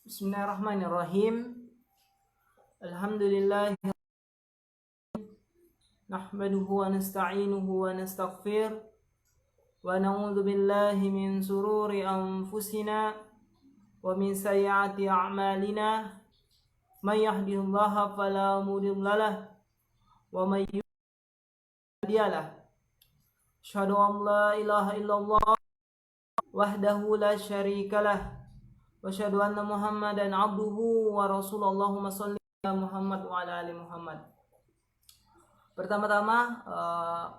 Bismillahirrahmanirrahim. Alhamdulillah nahmaduhu wa nasta'inuhu wa nastaghfir wa na'udzu billahi min sururi anfusina wa min sayyiati a'malina. May yahdihillahu fala mudilla lahu wa may yudlil fala hadiya lahu. Asyhadu an la ilaha illallah wahdahu la syarika lahu wa asyhadu anna Muhammadan abduhu wa rasuluhu. Allahumma shalli ala Muhammad wa ala ali Muhammad. Pertama-tama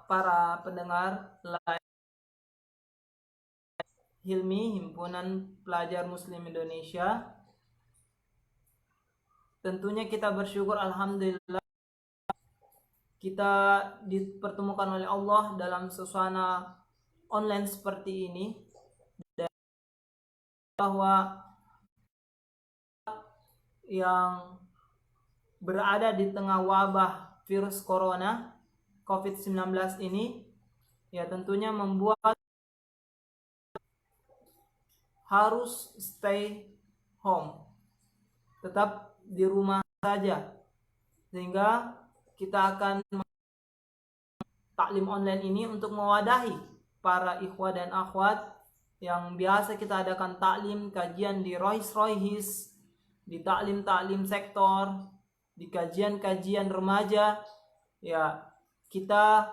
para pendengar live Hilmi, Himpunan Pelajar Muslim Indonesia, tentunya kita bersyukur alhamdulillah kita dipertemukan oleh Allah dalam suasana online seperti ini, dan bahwa yang berada di tengah wabah virus corona COVID-19 ini ya tentunya membuat harus stay home, tetap di rumah saja, sehingga kita akan taklim online ini untuk mewadahi para ikhwah dan akhwat yang biasa kita adakan taklim kajian di rohis-rohis, di taklim-taklim sektor, di kajian-kajian remaja, ya kita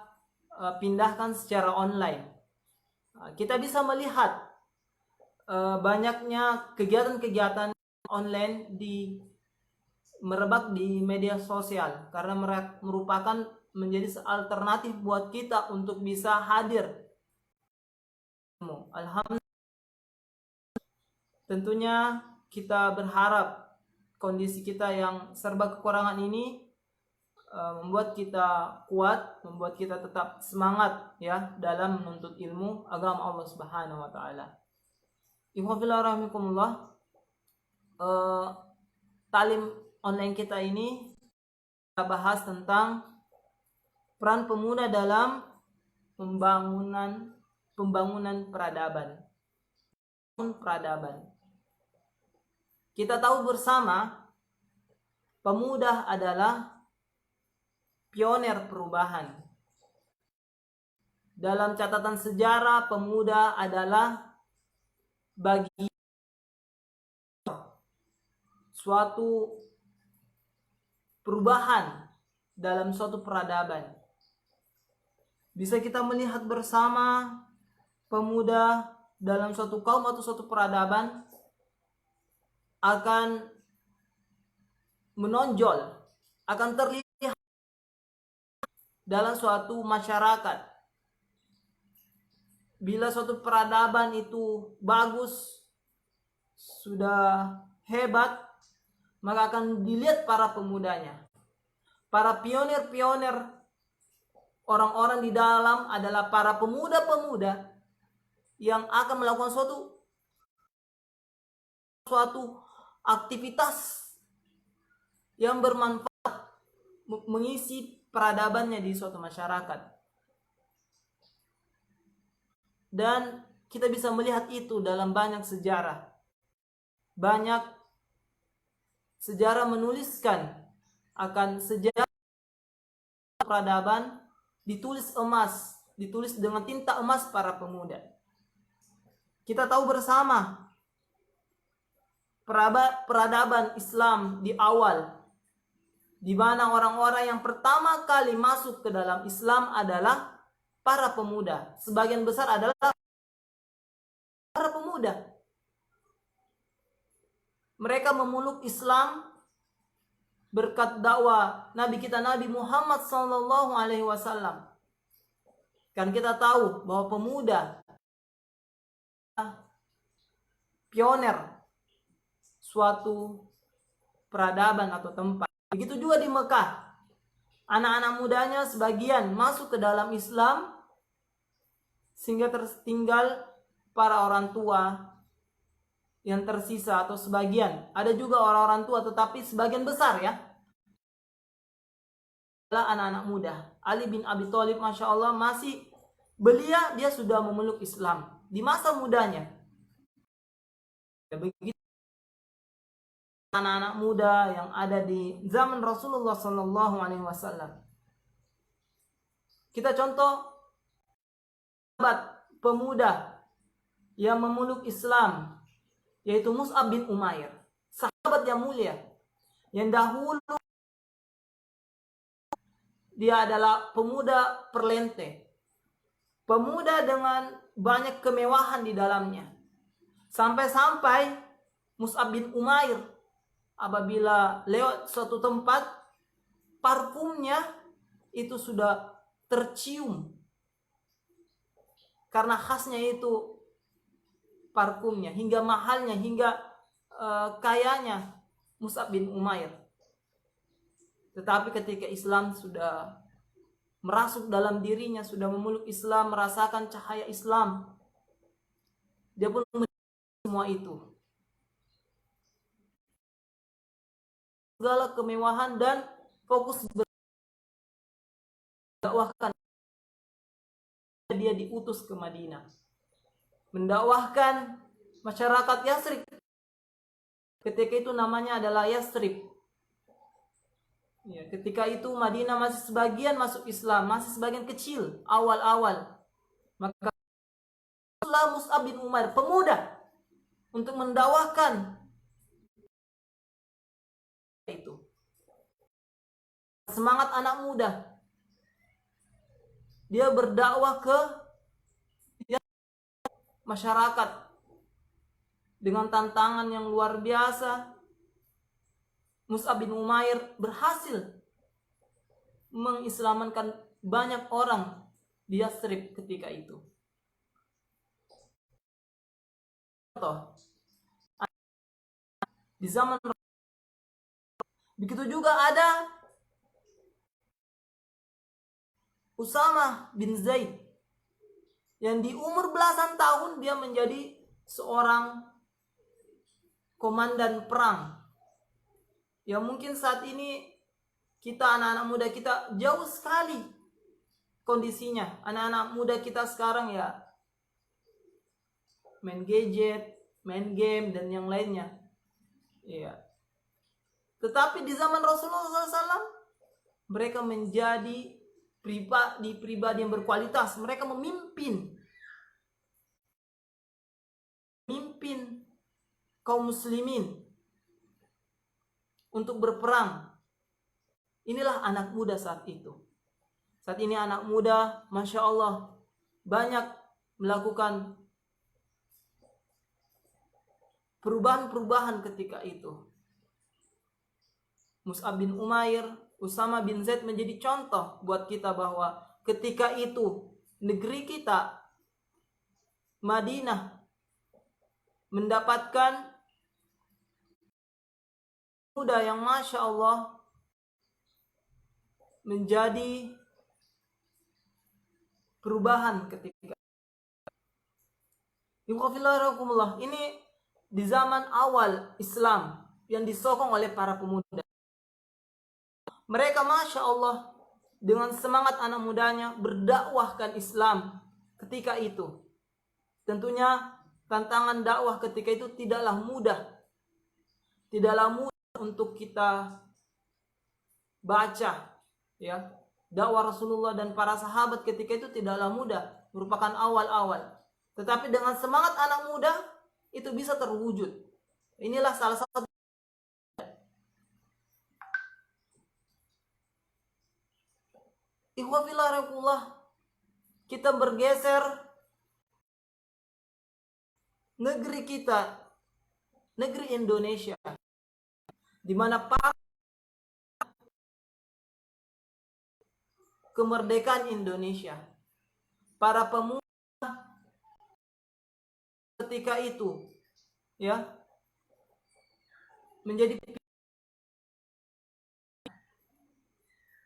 pindahkan secara online. Kita bisa melihat banyaknya kegiatan-kegiatan online merebak di media sosial karena merupakan menjadi alternatif buat kita untuk bisa hadir. Alhamdulillah, tentunya kita berharap kondisi kita yang serba kekurangan ini membuat kita kuat, membuat kita tetap semangat ya dalam menuntut ilmu agama Allah Subhanahu wa taala. Ikhwafillah, talim online kita ini kita bahas tentang peran pemuda dalam pembangunan peradaban. Kita tahu bersama pemuda adalah pionir perubahan. Dalam catatan sejarah, pemuda adalah bagi suatu perubahan dalam suatu peradaban. Bisa kita melihat bersama pemuda dalam suatu kaum atau suatu peradaban akan menonjol, akan terlihat dalam suatu masyarakat. Bila suatu peradaban itu bagus, sudah hebat, maka akan dilihat para pemudanya. Para pionir-pionir, orang-orang di dalam adalah para pemuda-pemuda yang akan melakukan suatu aktivitas yang bermanfaat, mengisi peradabannya di suatu masyarakat. Dan kita bisa melihat itu dalam banyak sejarah. Banyak sejarah menuliskan akan sejarah peradaban ditulis dengan tinta emas para pemuda. Kita tahu bersama peradaban Islam di awal, di mana orang-orang yang pertama kali masuk ke dalam Islam adalah para pemuda. Sebagian besar adalah para pemuda. Mereka memeluk Islam berkat dakwah Nabi kita Nabi Muhammad SAW. Kan kita tahu bahwa pemuda pionir suatu peradaban atau tempat. Begitu juga di Mekah. Anak-anak mudanya sebagian masuk ke dalam Islam sehingga tertinggal para orang tua yang tersisa atau sebagian. Ada juga orang-orang tua tetapi sebagian besar ya adalah anak-anak muda. Ali bin Abi Thalib Masya Allah masih belia, dia sudah memeluk Islam di masa mudanya. Begitu anak-anak muda yang ada di zaman Rasulullah Sallallahu Alaihi Wasallam. Kita contoh sahabat pemuda yang memeluk Islam, yaitu Mus'ab bin Umair, sahabat yang mulia, yang dahulu dia adalah pemuda perlente, pemuda dengan banyak kemewahan di dalamnya. Sampai-sampai Mus'ab bin Umair apabila lewat suatu tempat, parfumnya itu sudah tercium. Karena khasnya itu parfumnya, hingga mahalnya, hingga kayanya Mus'ab bin Umair. Tetapi ketika Islam sudah merasuk dalam dirinya, sudah memeluk Islam, merasakan cahaya Islam, dia pun semua itu. Segala kemewahan dan fokus berdakwahkan. Dia diutus ke Madinah, mendakwahkan masyarakat Yasrib. Ketika itu namanya adalah Yasrib. Ya, ketika itu Madinah masih sebagian masuk Islam, masih sebagian kecil awal-awal. Maka Mus'ab bin Umair, pemuda, untuk mendakwahkan itu. Semangat anak muda. Dia berdakwah ke masyarakat dengan tantangan yang luar biasa. Mus'ab bin Umair berhasil mengislamkan banyak orang di Yasrib ketika itu. Di zaman begitu juga ada Usama bin Zaid yang di umur belasan tahun dia menjadi seorang komandan perang. Ya mungkin saat ini kita anak-anak muda kita jauh sekali kondisinya. Anak-anak muda kita sekarang ya main gadget, main game dan yang lainnya. Iya. Tetapi di zaman Rasulullah SAW mereka menjadi pribadi yang berkualitas. Mereka memimpin kaum muslimin untuk berperang. Inilah anak muda saat itu. Saat ini anak muda, Masya Allah, banyak melakukan perubahan-perubahan ketika itu. Mus'ab bin Umair, Usama bin Zaid menjadi contoh buat kita bahwa ketika itu negeri kita, Madinah, mendapatkan muda yang Masya Allah menjadi perubahan ketika ini di zaman awal Islam yang disokong oleh para pemuda. Mereka Masya Allah dengan semangat anak mudanya berdakwahkan Islam ketika itu. Tentunya tantangan dakwah ketika itu tidaklah mudah. Tidaklah mudah untuk kita baca, ya. Dakwah Rasulullah dan para sahabat ketika itu tidaklah mudah, merupakan awal-awal. Tetapi dengan semangat anak muda itu bisa terwujud. Inilah salah satu kita bergeser negeri kita, negeri Indonesia, di mana para kemerdekaan Indonesia, para pemuda ketika itu, ya, menjadi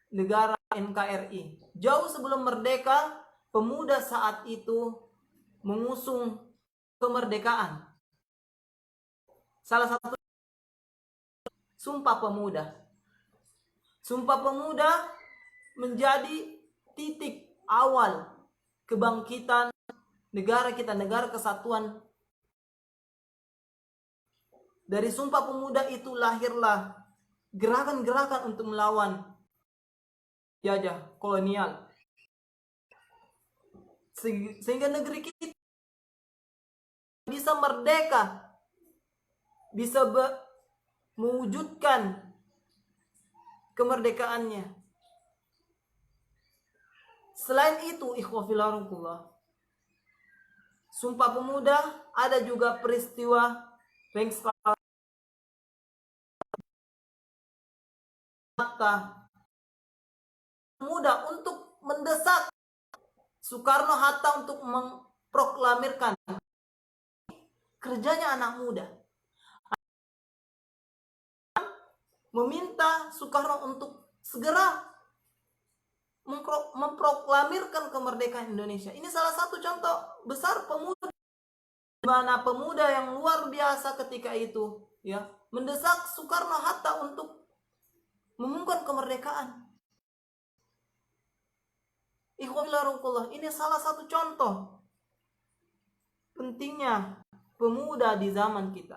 negara NKRI. Jauh sebelum merdeka, pemuda saat itu mengusung kemerdekaan. Salah satu Sumpah Pemuda. Sumpah Pemuda menjadi titik awal kebangkitan negara kita, negara kesatuan Dari Sumpah Pemuda itu lahirlah gerakan-gerakan untuk melawan jajah kolonial. Sehingga negeri kita bisa merdeka, bisa mewujudkan kemerdekaannya. Selain itu, ikhwafillah, Sumpah Pemuda ada juga peristiwa Pemuda untuk mendesak Soekarno-Hatta untuk memproklamirkan kerjanya anak muda. Meminta Soekarno untuk segera memproklamirkan kemerdekaan Indonesia. Ini salah satu contoh besar pemuda, di mana pemuda yang luar biasa ketika itu ya mendesak Soekarno-Hatta untuk mengumumkan kemerdekaan. Ikhwanillah, ini salah satu contoh pentingnya pemuda di zaman kita.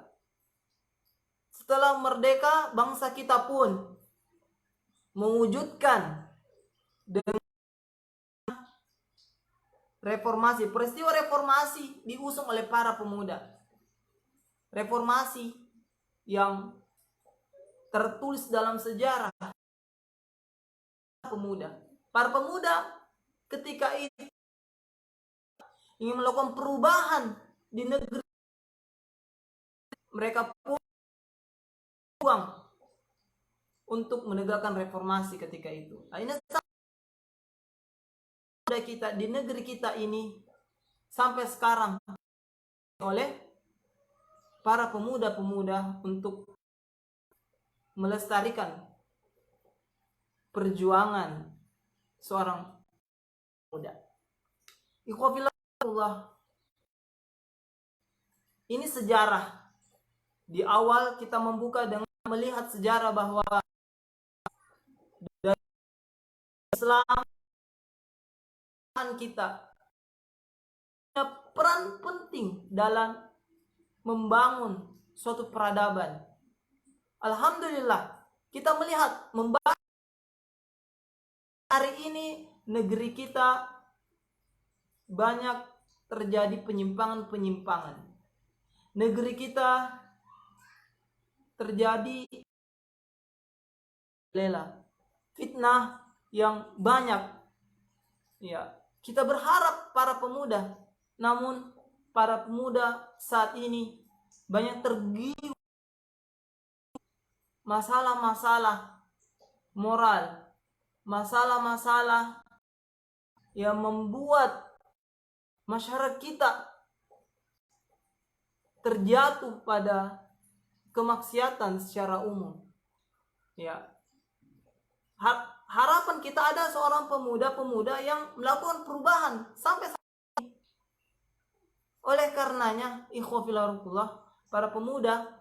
Setelah merdeka, bangsa kita pun mewujudkan dengan reformasi. Peristiwa reformasi diusung oleh para pemuda. Reformasi yang tertulis dalam sejarah pemuda. Para pemuda ketika itu ingin melakukan perubahan di negeri, mereka pulang untuk menegakkan reformasi ketika itu. Ini kita di negeri kita ini sampai sekarang oleh para pemuda-pemuda untuk melestarikan perjuangan seorang pemuda. Ikhwafillah, ini sejarah. Di awal kita membuka dengan melihat sejarah bahwa Islam kita punya peran penting dalam membangun suatu peradaban. Alhamdulillah, kita melihat hari ini negeri kita banyak terjadi penyimpangan-penyimpangan. Negeri kita terjadi fitnah yang banyak. Ya, kita berharap para pemuda, namun para pemuda saat ini banyak tergiur masalah-masalah moral, masalah-masalah yang membuat masyarakat kita terjatuh pada kemaksiatan secara umum. Ya, harapan kita ada seorang pemuda-pemuda yang melakukan perubahan sampai saat ini. Oleh karenanya, ikhwafillah, para pemuda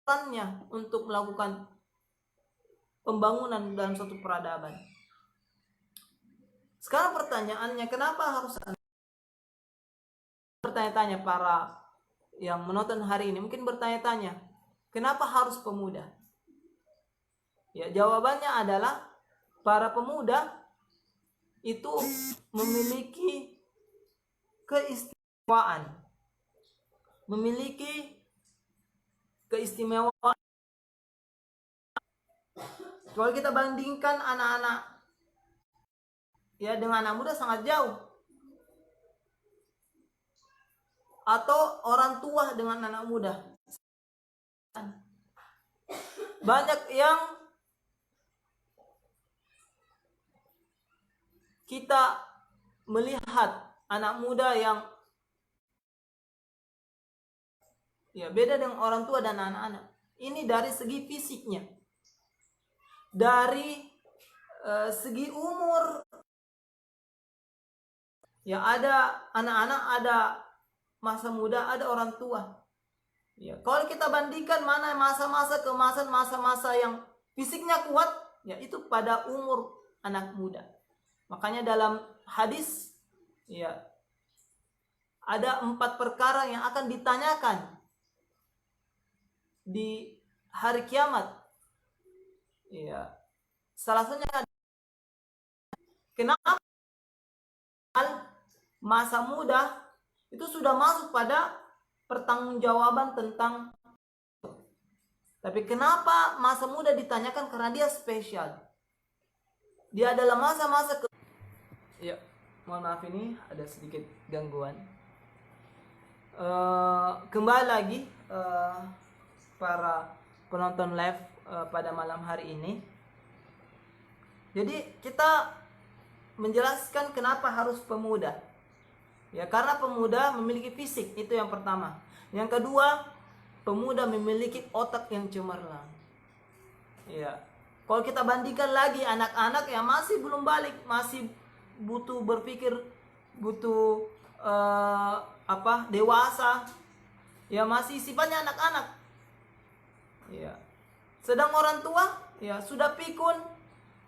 perannya untuk melakukan pembangunan dalam suatu peradaban. Sekarang pertanyaannya, kenapa harus bertanya-tanya para yang menonton hari ini mungkin bertanya-tanya, kenapa harus pemuda? Ya, jawabannya adalah para pemuda itu memiliki keistimewaan. Kalau kita bandingkan anak-anak ya dengan anak muda sangat jauh. Atau orang tua dengan anak muda. Banyak yang kita melihat anak muda yang ya beda dengan orang tua dan anak-anak. Ini dari segi fisiknya. Dari segi umur. Ya ada anak-anak, ada masa muda, ada orang tua. Ya, kalau kita bandingkan mana masa-masa keemasan, masa-masa yang fisiknya kuat, ya itu pada umur anak muda. Makanya dalam hadis, ya ada 4 perkara yang akan ditanyakan di hari kiamat. Ya, salah satunya kenapa masa muda itu sudah masuk pada pertanggungjawaban tentang, tapi kenapa masa muda ditanyakan? Karena dia spesial. Dia adalah masa-masa ya, mohon maaf ini ada sedikit gangguan. Kembali lagi para penonton live pada malam hari ini. Jadi kita menjelaskan kenapa harus pemuda. Ya, karena pemuda memiliki fisik, itu yang pertama. Yang kedua, pemuda memiliki otak yang cemerlang. Ya. Kalau kita bandingkan lagi anak-anak yang masih belum balik, masih butuh berpikir, butuh dewasa, ya masih sifatnya anak-anak. Ya. Sedang orang tua ya sudah pikun,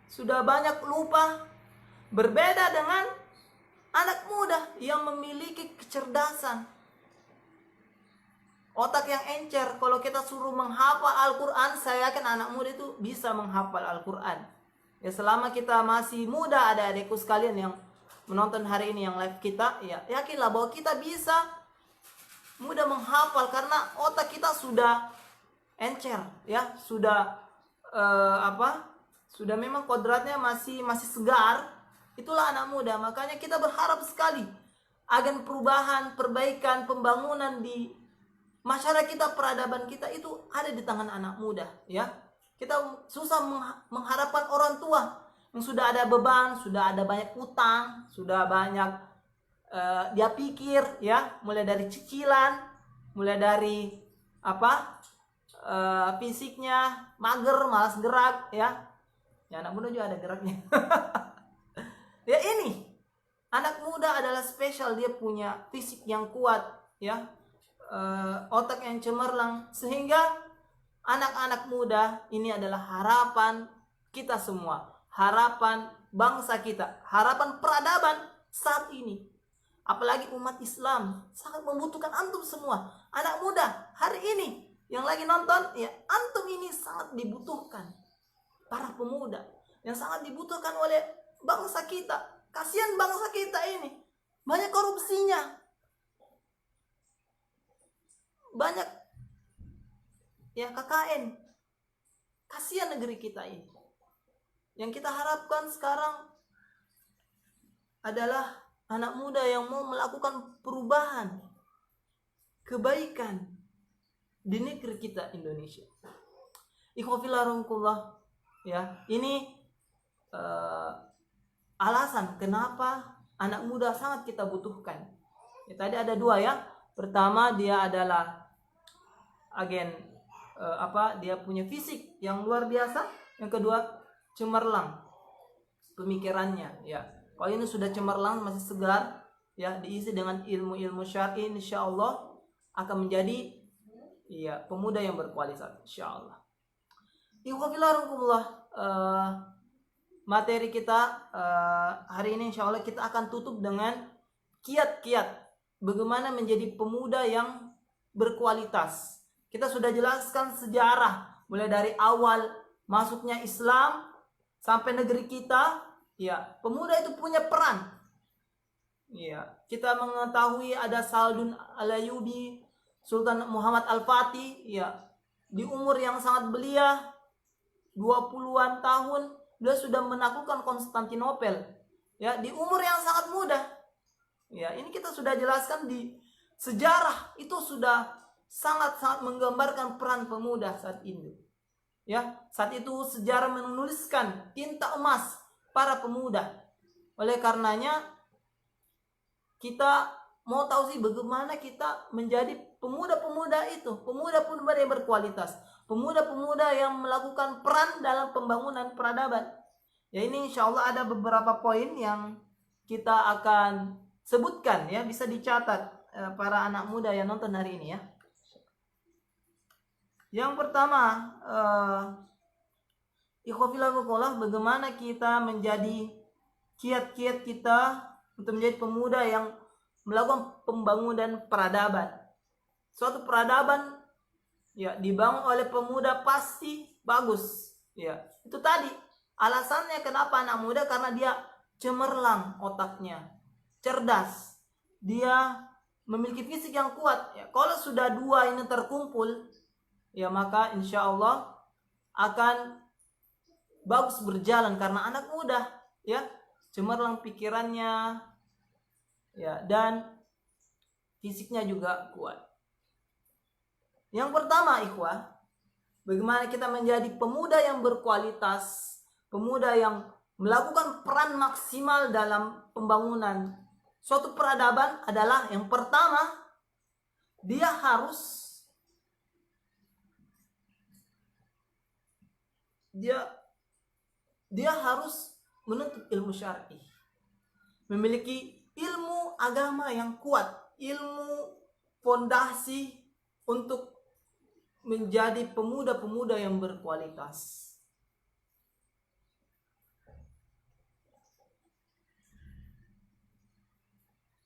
sudah banyak lupa. Berbeda dengan anak muda yang memiliki kecerdasan, otak yang encer. Kalau kita suruh menghafal Al-Quran, saya yakin anak muda itu bisa menghafal Al-Quran. Ya, selama kita masih muda, ada adikku sekalian yang menonton hari ini yang live kita, ya yakinlah bahwa kita bisa mudah menghafal karena otak kita sudah encer, ya sudah sudah memang kodratnya masih segar. Itulah anak muda. Makanya kita berharap sekali agen perubahan, perbaikan, pembangunan di masyarakat kita, peradaban kita itu ada di tangan anak muda. Ya, kita susah mengharapkan orang tua yang sudah ada beban, sudah ada banyak utang, sudah banyak dia pikir, ya, mulai dari cicilan, mulai dari fisiknya mager, malas gerak, ya. Ya, anak muda juga ada geraknya. Ya, ini anak muda adalah spesial, dia punya fisik yang kuat, ya, otak yang cemerlang, sehingga anak-anak muda ini adalah harapan kita semua, harapan bangsa kita, harapan peradaban saat ini. Apalagi umat Islam sangat membutuhkan antum semua, anak muda hari ini yang lagi nonton, ya antum ini sangat dibutuhkan, para pemuda yang sangat dibutuhkan oleh bangsa kita. Kasihan bangsa kita ini, banyak korupsinya, banyak ya KKN. Kasihan negeri kita ini. Yang kita harapkan sekarang adalah anak muda yang mau melakukan perubahan, kebaikan di negeri kita Indonesia. Ikhwafillah, ya, ini alasan kenapa anak muda sangat kita butuhkan. Ya, tadi ada dua, ya. Pertama, dia adalah agen dia punya fisik yang luar biasa. Yang kedua, cemerlang pemikirannya, ya. Kalau ini sudah cemerlang, masih segar, ya, diisi dengan ilmu-ilmu syar'i, insyaallah akan menjadi ya pemuda yang berkualitas, insyaallah. Materi kita hari ini insyaallah kita akan tutup dengan kiat-kiat bagaimana menjadi pemuda yang berkualitas. Kita sudah jelaskan sejarah mulai dari awal masuknya Islam sampai negeri kita, ya, pemuda itu punya peran. Ya, kita mengetahui ada Saldun Al-Ayyubi, Sultan Muhammad Al-Fatih, ya, di umur yang sangat belia, 20-an tahun, dia sudah menaklukkan Konstantinopel, ya, di umur yang sangat muda. Ya, ini kita sudah jelaskan di sejarah, itu sudah sangat-sangat menggambarkan peran pemuda saat itu. Ya, saat itu sejarah menuliskan tinta emas para pemuda. Oleh karenanya kita mau tahu sih bagaimana kita menjadi pemuda-pemuda itu, pemuda-pemuda yang berkualitas, pemuda-pemuda yang melakukan peran dalam pembangunan peradaban. Ya, ini insya Allah ada beberapa poin yang kita akan sebutkan, ya, bisa dicatat para anak muda yang nonton hari ini, ya. Yang pertama, ikhwafillah, bagaimana kita menjadi kiat-kiat kita untuk menjadi pemuda yang melakukan pembangunan peradaban. Suatu peradaban ya dibangun oleh pemuda pasti bagus. Ya, itu tadi alasannya kenapa anak muda, karena dia cemerlang otaknya, cerdas, dia memiliki fisik yang kuat. Ya, kalau sudah dua ini terkumpul, ya maka insya Allah akan bagus berjalan, karena anak muda ya cemerlang pikirannya, ya, dan fisiknya juga kuat. Yang pertama, ikhwah, bagaimana kita menjadi pemuda yang berkualitas, pemuda yang melakukan peran maksimal dalam pembangunan suatu peradaban adalah yang pertama, dia harus menuntut ilmu syar'i, memiliki ilmu agama yang kuat, ilmu fondasi untuk menjadi pemuda-pemuda yang berkualitas.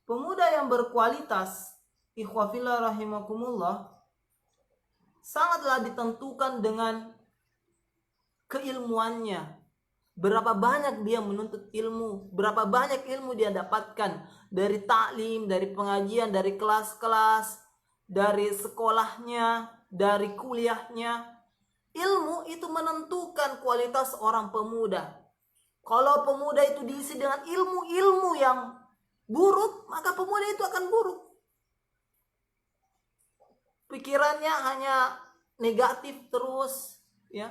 Pemuda yang berkualitas, ikhwah fillah rahimakumullah, sangatlah ditentukan dengan keilmuannya. Berapa banyak dia menuntut ilmu, berapa banyak ilmu dia dapatkan dari taklim, dari pengajian, dari kelas-kelas, dari sekolahnya, dari kuliahnya. Ilmu itu menentukan kualitas orang pemuda. Kalau pemuda itu diisi dengan ilmu-ilmu yang buruk, maka pemuda itu akan buruk. Pikirannya hanya negatif terus, ya.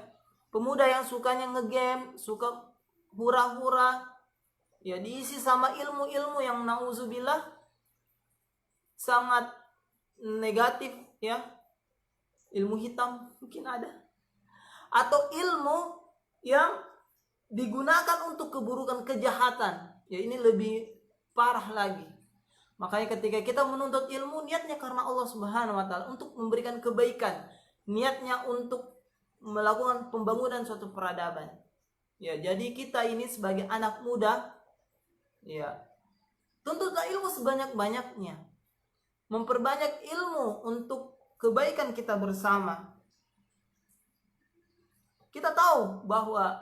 Pemuda yang sukanya ngegame, suka hura-hura, ya diisi sama ilmu-ilmu yang nauzubillah sangat negatif, ya. Ilmu hitam mungkin ada, atau ilmu yang digunakan untuk keburukan, kejahatan, ya ini lebih parah lagi. Makanya ketika kita menuntut ilmu, niatnya karena Allah Subhanahu wa taala untuk memberikan kebaikan, niatnya untuk melakukan pembangunan suatu peradaban. Ya, jadi kita ini sebagai anak muda, ya, tuntutlah ilmu sebanyak-banyaknya. Memperbanyak ilmu untuk kebaikan kita bersama. Kita tahu bahwa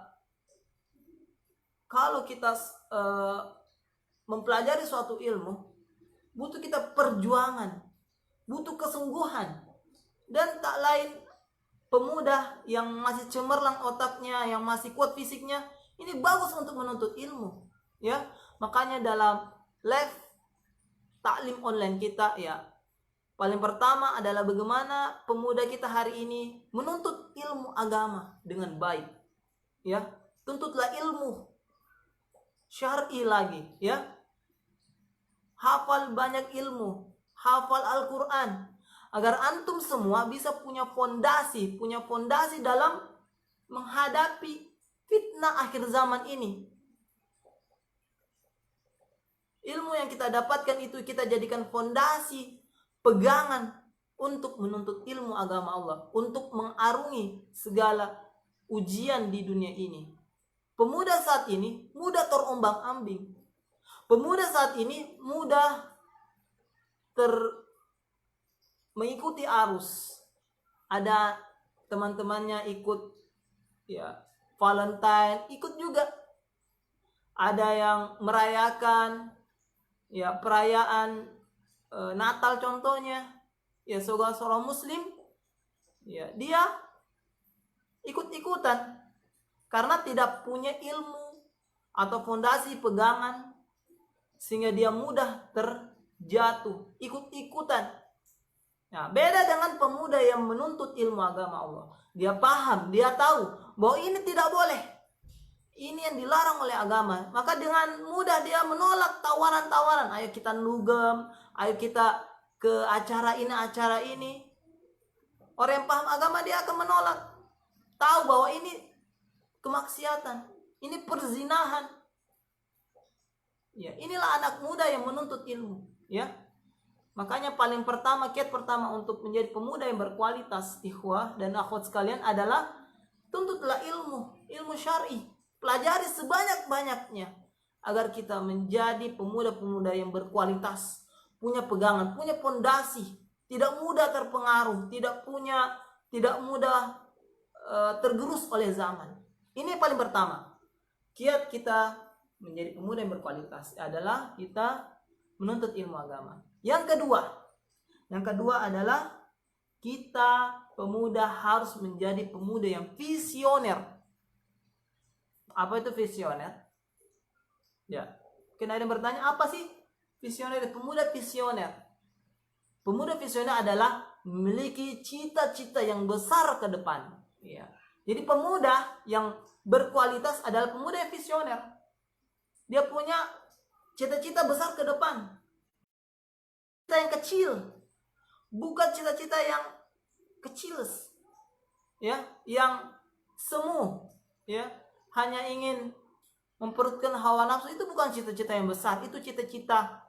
kalau kita mempelajari suatu ilmu, butuh kita perjuangan, butuh kesungguhan, dan tak lain pemuda yang masih cemerlang otaknya, yang masih kuat fisiknya, ini bagus untuk menuntut ilmu, ya. Makanya dalam live taklim online kita, ya, paling pertama adalah bagaimana pemuda kita hari ini menuntut ilmu agama dengan baik, ya. Tuntutlah ilmu syar'i lagi, ya. Hafal banyak ilmu, hafal Al-Quran, agar antum semua bisa punya fondasi dalam menghadapi fitnah akhir zaman ini. Ilmu yang kita dapatkan itu kita jadikan fondasi, pegangan untuk menuntut ilmu agama Allah, untuk mengarungi segala ujian di dunia ini. Pemuda saat ini mudah terombang-ambing. Pemuda saat ini mudah mengikuti arus. Ada teman-temannya ikut, ya, Valentine, ikut juga. Ada yang merayakan, ya, perayaan Natal contohnya, ya, saudara-saudara muslim, ya, dia ikut-ikutan karena tidak punya ilmu atau fondasi pegangan, sehingga dia mudah terjatuh, ikut-ikutan. Nah, beda dengan pemuda yang menuntut ilmu agama Allah. Dia paham, dia tahu bahwa ini tidak boleh, ini yang dilarang oleh agama. Maka dengan mudah dia menolak tawaran-tawaran, ayo kita nugem, ayo kita ke acara ini. Orang yang paham agama dia akan menolak, tahu bahwa ini kemaksiatan, ini perzinahan. Ya, inilah anak muda yang menuntut ilmu, ya. Makanya paling pertama, kiat pertama untuk menjadi pemuda yang berkualitas, ikhwah dan akhwat sekalian, adalah tuntutlah ilmu syar'i. Pelajari sebanyak-banyaknya agar kita menjadi pemuda-pemuda yang berkualitas, punya pegangan, punya pondasi, tidak mudah terpengaruh, tidak punya tidak mudah tergerus oleh zaman. Ini yang paling pertama. Kiat kita menjadi pemuda yang berkualitas adalah kita menuntut ilmu agama. Yang kedua adalah kita pemuda harus menjadi pemuda yang visioner. Apa itu visioner? Ya, mungkin ada yang bertanya, apa sih visioner? Pemuda visioner. Pemuda visioner adalah memiliki cita-cita yang besar ke depan. Ya. Jadi pemuda yang berkualitas adalah pemuda yang visioner. Dia punya cita-cita besar ke depan. Cita yang kecil, bukan cita-cita yang kecil, ya, yang semu, ya, hanya ingin memperutkan hawa nafsu. Itu bukan cita-cita yang besar, itu cita-cita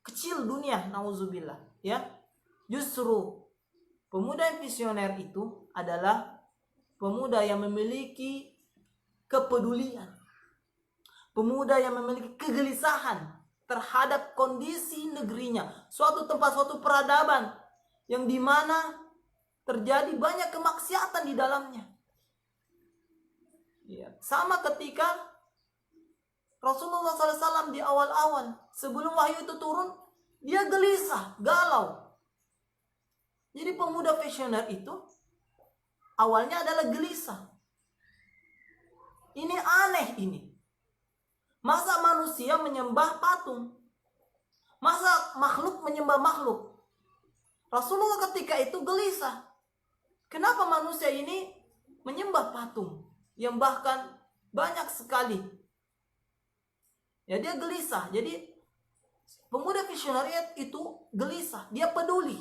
kecil dunia, nauzubillah, ya. Justru pemuda yang visioner itu adalah pemuda yang memiliki kepedulian, pemuda yang memiliki kegelisahan terhadap kondisi negerinya, suatu tempat, suatu peradaban yang dimana terjadi banyak kemaksiatan di dalamnya. Ya, sama ketika Rasulullah SAW di awal-awal sebelum wahyu itu turun, dia gelisah, galau. Jadi pemuda visioner itu awalnya adalah gelisah. Ini aneh ini. Masa manusia menyembah patung? Masa makhluk menyembah makhluk? Rasulullah ketika itu gelisah. Kenapa manusia ini menyembah patung yang bahkan banyak sekali? Ya, dia gelisah. Jadi pemuda visioner itu gelisah. Dia peduli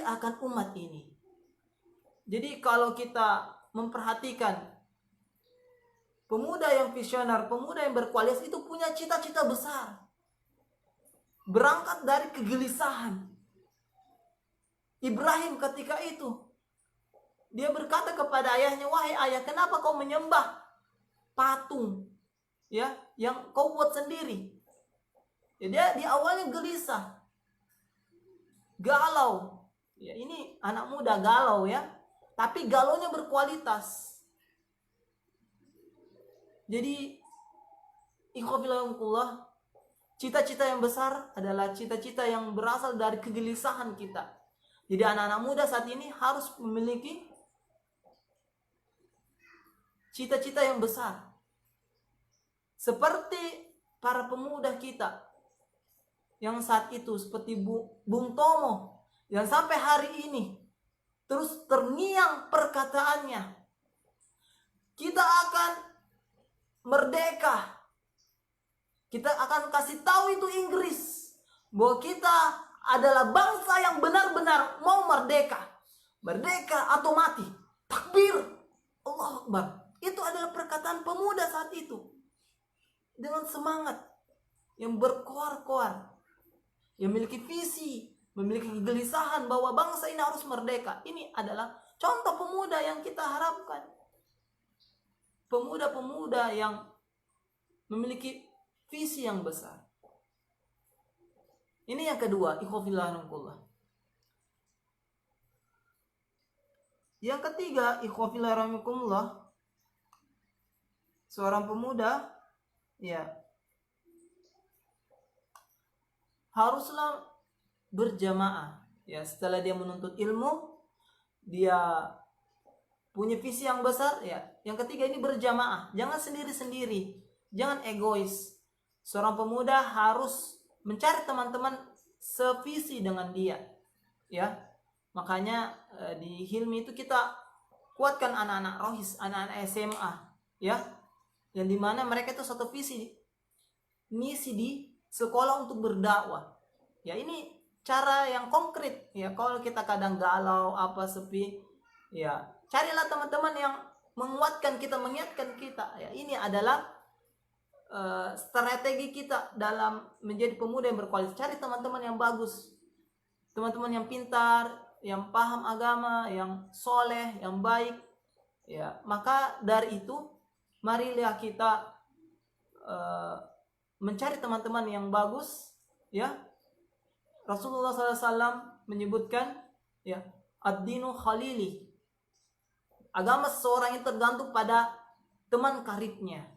akan umat ini. Jadi kalau kita memperhatikan pemuda yang visioner, pemuda yang berkualitas itu punya cita-cita besar. Berangkat dari kegelisahan. Ibrahim ketika itu, dia berkata kepada ayahnya, "Wahai ayah, kenapa kau menyembah patung, ya, yang kau buat sendiri?" Ya, dia di awalnya gelisah, galau. Ya, ini anak muda galau, ya, tapi galaunya berkualitas. Jadi, ikhwafillah, cita-cita yang besar adalah cita-cita yang berasal dari kegelisahan kita. Jadi anak-anak muda saat ini harus memiliki cita-cita yang besar. Seperti para pemuda kita yang saat itu, seperti Bung Tomo, yang sampai hari ini terus terngiang perkataannya, kita akan merdeka. Kita akan kasih tahu itu Inggris bahwa kita adalah bangsa yang benar-benar mau merdeka. Merdeka atau mati. Takbir. Allahu Akbar. Itu adalah perkataan pemuda saat itu. Dengan semangat yang berkoar-koar. Yang memiliki visi, memiliki kegelisahan bahwa bangsa ini harus merdeka. Ini adalah contoh pemuda yang kita harapkan. Pemuda-pemuda yang memiliki visi yang besar. Ini yang kedua, ikhwafillah. Yang ketiga, ikhwafillah, seorang pemuda, ya, haruslah berjamaah. Ya, setelah dia menuntut ilmu, dia punya visi yang besar, ya. Yang ketiga ini berjamaah, jangan sendiri-sendiri, jangan egois. Seorang pemuda harus mencari teman-teman sevisi dengan dia, ya. Makanya di Hilmi itu kita kuatkan anak-anak rohis, anak-anak SMA, ya, yang dimana mereka itu satu visi, misi di sekolah untuk berdakwah. Ya, ini cara yang konkret, ya. Kalau kita kadang galau, sepi, ya, carilah teman-teman yang menguatkan kita, mengingatkan kita. Ya, ini adalah strategi kita dalam menjadi pemuda yang berkualitas. Cari teman-teman yang bagus, teman-teman yang pintar, yang paham agama, yang soleh, yang baik. Ya, maka dari itu, marilah kita mencari teman-teman yang bagus. Ya, Rasulullah SAW menyebutkan, ya, ad-dinu khalili. Agama seseorang itu tergantung pada teman karibnya.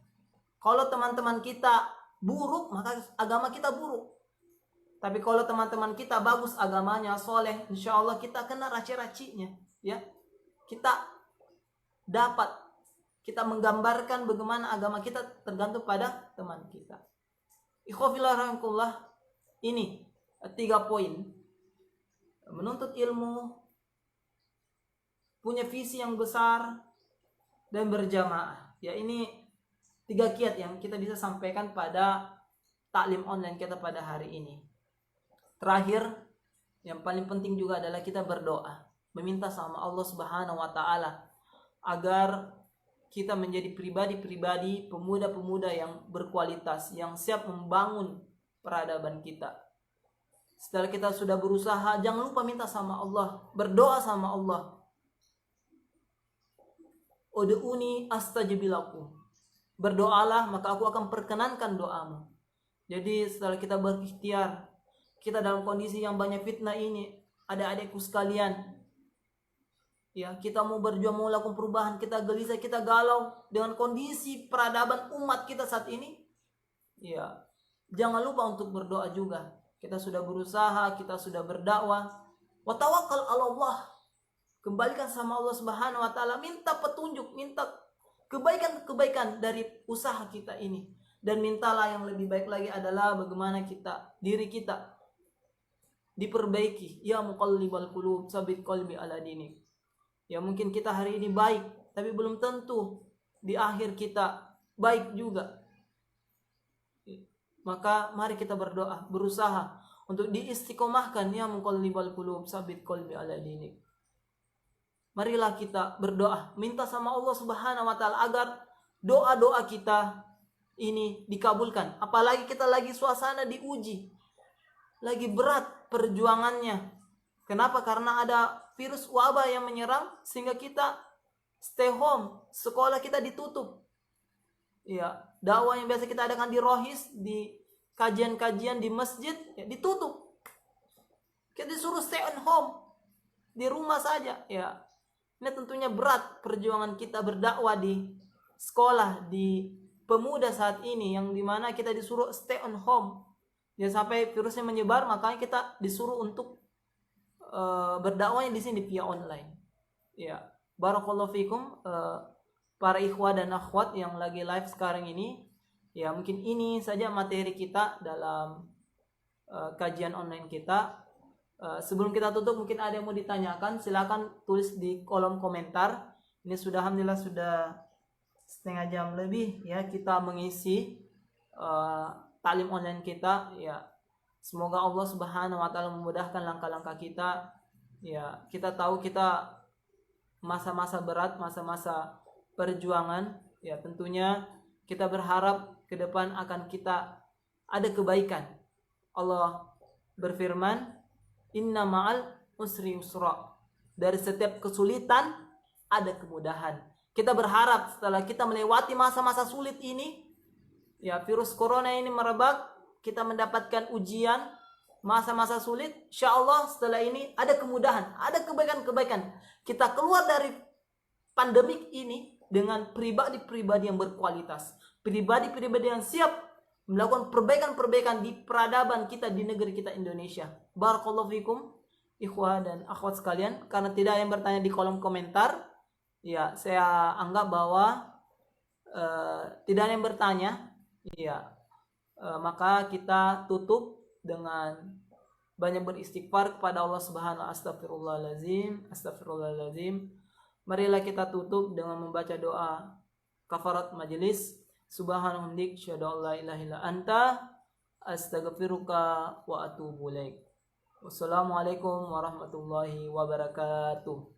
Kalau teman-teman kita buruk, maka agama kita buruk. Tapi kalau teman-teman kita bagus agamanya, soleh, insya Allah kita kena raci-racinya. Ya, kita menggambarkan bagaimana agama kita tergantung pada teman kita. Ikhwafillah rahimahullah, ini 3 poin. Menuntut ilmu, punya visi yang besar, dan berjamaah. Ya, ini 3 kiat yang kita bisa sampaikan pada taklim online kita pada hari ini. Terakhir, yang paling penting juga adalah kita berdoa, meminta sama Allah Subhanahu wa taala agar kita menjadi pribadi-pribadi, pemuda-pemuda yang berkualitas, yang siap membangun peradaban kita. Setelah kita sudah berusaha, jangan lupa minta sama Allah, berdoa sama Allah. Ud'uni astajib lakum. Berdoalah maka aku akan perkenankan doamu. Jadi setelah kita berikhtiar, kita dalam kondisi yang banyak fitnah ini, adik-adikku sekalian, ya, kita mau berjuang, mau lakukan perubahan, kita gelisah, kita galau dengan kondisi peradaban umat kita saat ini. Ya, jangan lupa untuk berdoa juga. Kita sudah berusaha, kita sudah berdakwah. Wa tawakkal 'ala Allah. Kembalikan sama Allah Subhanahu wa taala, minta petunjuk, minta kebaikan-kebaikan dari usaha kita ini. Dan mintalah yang lebih baik lagi adalah bagaimana diri kita diperbaiki. Ya muqallibal qulub, tsabit qalbi ala dinik. Ya, mungkin kita hari ini baik, tapi belum tentu di akhir kita baik juga. Maka mari kita berdoa, berusaha untuk diistiqomahkan. Ya muqallibal qulub, tsabit qalbi ala dinik. Marilah kita berdoa, minta sama Allah Subhanahu wa taala agar doa-doa kita ini dikabulkan. Apalagi kita lagi suasana diuji, lagi berat perjuangannya. Kenapa? Karena ada virus wabah yang menyerang sehingga kita stay home, sekolah kita ditutup. Ya, dakwah yang biasa kita adakan di rohis, di kajian-kajian di masjid, ya, ditutup. Kita disuruh stay at home, di rumah saja. Ya, ini tentunya berat perjuangan kita berdakwah di sekolah, di pemuda saat ini, yang dimana kita disuruh stay on home. Ya, sampai virusnya menyebar, makanya kita disuruh untuk berdakwahnya di sini via online. Ya, barakallahu fikum para ikhwah dan akhwat yang lagi live sekarang ini. Ya, mungkin ini saja materi kita dalam kajian online kita. Sebelum kita tutup, mungkin ada yang mau ditanyakan, silakan tulis di kolom komentar. Ini sudah alhamdulillah sudah setengah jam lebih ya kita mengisi taklim online kita. Ya, semoga Allah Subhanahu wa taala memudahkan langkah-langkah kita. Ya, kita tahu kita masa-masa berat, masa-masa perjuangan. Ya, tentunya kita berharap ke depan akan kita ada kebaikan. Allah berfirman, Inna ma'al usri usra. Dari setiap kesulitan ada kemudahan. Kita berharap setelah kita melewati masa-masa sulit ini, ya, virus corona ini merebak, kita mendapatkan ujian, masa-masa sulit, insya Allah setelah ini ada kemudahan, ada kebaikan-kebaikan. Kita keluar dari pandemik ini dengan pribadi-pribadi yang berkualitas, pribadi-pribadi yang siap melakukan perbaikan-perbaikan di peradaban kita, di negeri kita Indonesia. Barakallahu fikum, ikhwah dan akhwat sekalian. Karena tidak ada yang bertanya di kolom komentar, ya, saya anggap bahwa tidak ada yang bertanya. Ya, maka kita tutup dengan banyak beristighfar kepada Allah Subhanahu wa taala. Astagfirullahalazim. Marilah kita tutup dengan membaca doa kafarat majelis. Subhanallah, syada la ilaha illa anta, astaghfiruka wa atubu ilaik. Wassalamualaikum warahmatullahi wabarakatuh.